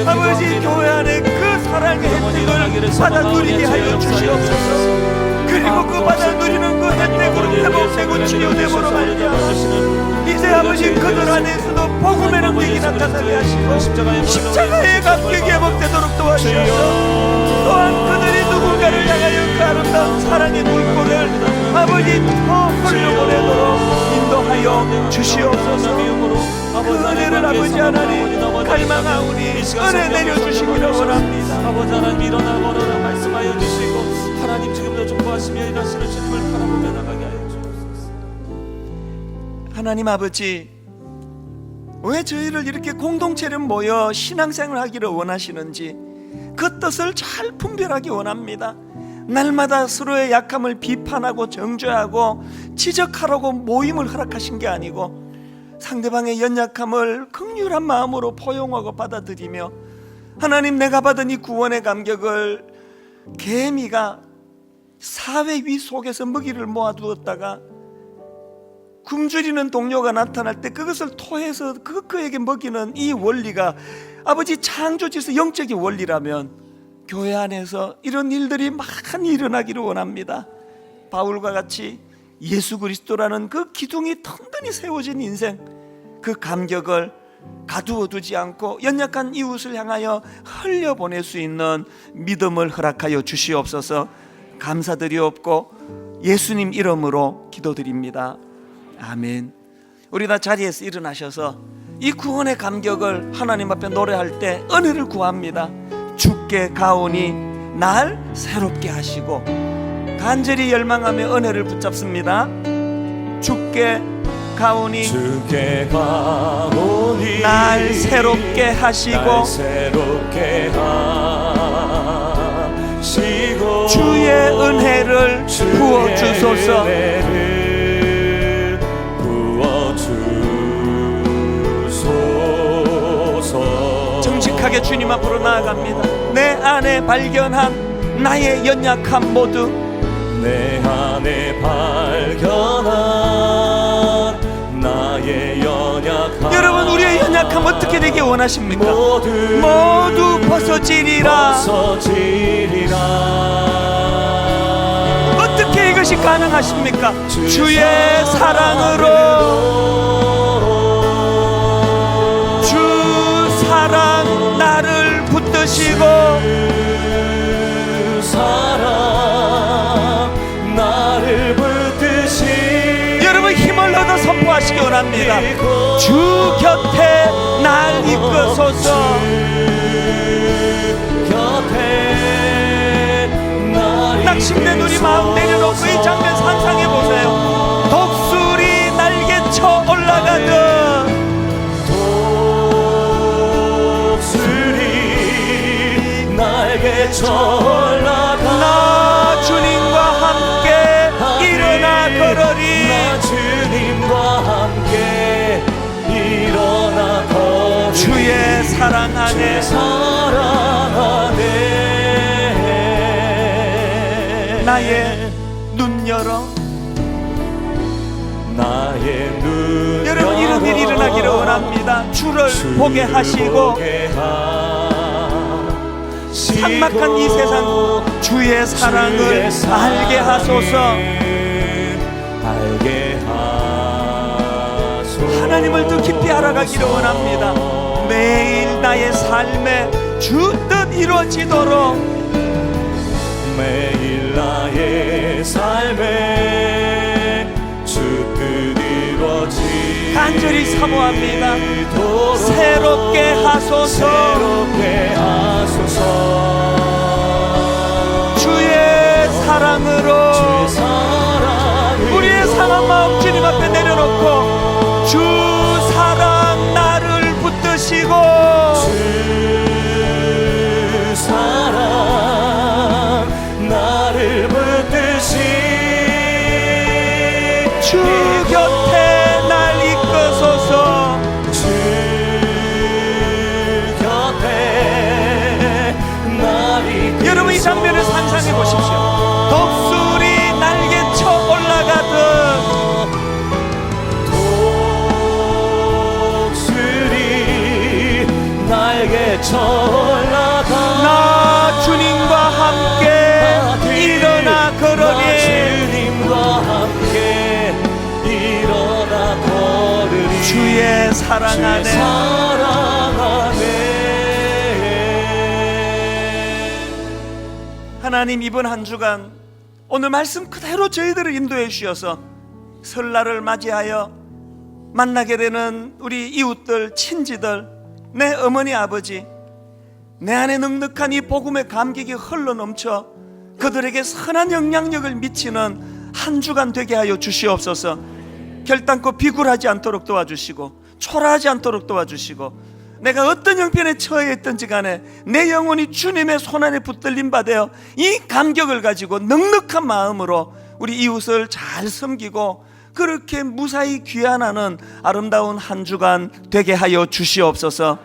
[SPEAKER 1] 아버지, 교회 안에 그 사랑의 혜택을 받아 누리게 하여 주시옵소서. 그리고 그 받아 누리는 그 혜택으로 회복되고 치료되므로 말미암아 이제 아버지, 그들 안에서도 복음의 능력이 나타나게 하시고 십자가의 감격이 회복되도록 도와주셔서 또한 그들이 누군가를 향하여 그 아름다운 사랑의 물꼬를 아버지 더 흘려보내도록 인도하여 주시옵소서. 그 은혜를 아버지 하나님 갈망하오니 은혜 내려주시기를 원합니다.
[SPEAKER 2] 아버지 하나님, 일어나고 오너라 말씀하여 주시고 하나님, 지금도 존귀하시며 일하시는 주님을 바라보며 나가게 하여 주옵소서.
[SPEAKER 1] 하나님 아버지, 왜 저희를 이렇게 공동체를 모여 신앙생활을 하기를 원하시는지 그 뜻을 잘 분별하기 원합니다. 날마다 서로의 약함을 비판하고 정죄하고 지적하라고 모임을 허락하신 게 아니고 상대방의 연약함을 긍휼한 마음으로 포용하고 받아들이며 하나님, 내가 받은 이 구원의 감격을 개미가 사회 위 속에서 먹이를 모아두었다가 굶주리는 동료가 나타날 때 그것을 토해서 그에게 먹이는 이 원리가 아버지 창조지에서 영적인 원리라면 교회 안에서 이런 일들이 많이 일어나기를 원합니다. 바울과 같이 예수 그리스도라는 그 기둥이 튼튼히 세워진 인생, 그 감격을 가두어두지 않고 연약한 이웃을 향하여 흘려보낼 수 있는 믿음을 허락하여 주시옵소서. 감사드리옵고 예수님 이름으로 기도드립니다. 아멘. 우리 다 자리에서 일어나셔서 이 구원의 감격을 하나님 앞에 노래할 때 은혜를 구합니다. 주께 가오니 날 새롭게 하시고, 간절히 열망하며 은혜를 붙잡습니다. 주께 가오니 날 새롭게 하시고, 주의 은혜를 부어주소서. 정직하게 주님 앞으로 나아갑니다. 내 안에 발견한 나의 연약함 모두,
[SPEAKER 2] 내 안에 발견한 나의 연약함,
[SPEAKER 1] 여러분 우리의 연약함 어떻게 되기 원하십니까? 모두 벗어지리라. 어떻게 이것이 가능하십니까? 주의 사랑으로. 주 사랑 나를 붙드시고,
[SPEAKER 2] 사랑 나를 붙드시.
[SPEAKER 1] 여러분 힘을 얻어 선포하시기 원합니다. 주 곁에 날 이끄소서. 낙심된 우리 마음 내려놓고 이 장면 상상해 보세요. 독수리 날개쳐 올라가듯,
[SPEAKER 2] 독수리 날개쳐 올라가.
[SPEAKER 1] 나 주님과 함께 일어나 걸으리.
[SPEAKER 2] 나 주님과 함께 일어나 걸으리.
[SPEAKER 1] 주의 사랑 안에, 나의 눈 열어.
[SPEAKER 2] 나의 눈
[SPEAKER 1] 여러분 이런 일이 일어나기를 원합니다. 주를 보게 하시고, 삭막한 이 세상 주의 사랑을 알게 하소서. 하나님을 더 깊이 알아가기를 원합니다. 매일 나의 삶에 주 뜻 이루어지도록,
[SPEAKER 2] 매일 나의 삶에 주 뜻 이루어지도록
[SPEAKER 1] 간절히 사모합니다. 새롭게 하소서. 주의 사랑으로 우리의 상한 마음 주님 앞에 내려놓고, 주 사랑 나를 붙드시고,
[SPEAKER 2] 주 사랑 나를 붙드시.
[SPEAKER 1] 주 곁에 날 이끄소서.
[SPEAKER 2] 주 곁에 날 이끄소서.
[SPEAKER 1] 여러분 이 장면을 상상해 보십시오. 독수리 날개쳐 올라가듯,
[SPEAKER 2] 독수리 날개쳐 올라가.
[SPEAKER 1] 나 주님과 함께 일어나 걸으리.
[SPEAKER 2] 주님과 함께 일어나 걸으리.
[SPEAKER 1] 주의 사랑 안에,
[SPEAKER 2] 사랑 안에.
[SPEAKER 1] 하나님 이번 한 주간 오늘 말씀 그대로 저희들을 인도해 주셔서 설날을 맞이하여 만나게 되는 우리 이웃들, 친지들, 내 어머니, 아버지, 내 안에 넉넉한 이 복음의 감격이 흘러넘쳐 그들에게 선한 영향력을 미치는 한 주간 되게 하여 주시옵소서. 결단코 비굴하지 않도록 도와주시고, 초라하지 않도록 도와주시고, 내가 어떤 형편에 처해 있든지 간에 내 영혼이 주님의 손안에 붙들림 받아 이 감격을 가지고 넉넉한 마음으로 우리 이웃을 잘 섬기고 그렇게 무사히 귀환하는 아름다운 한 주간 되게 하여 주시옵소서.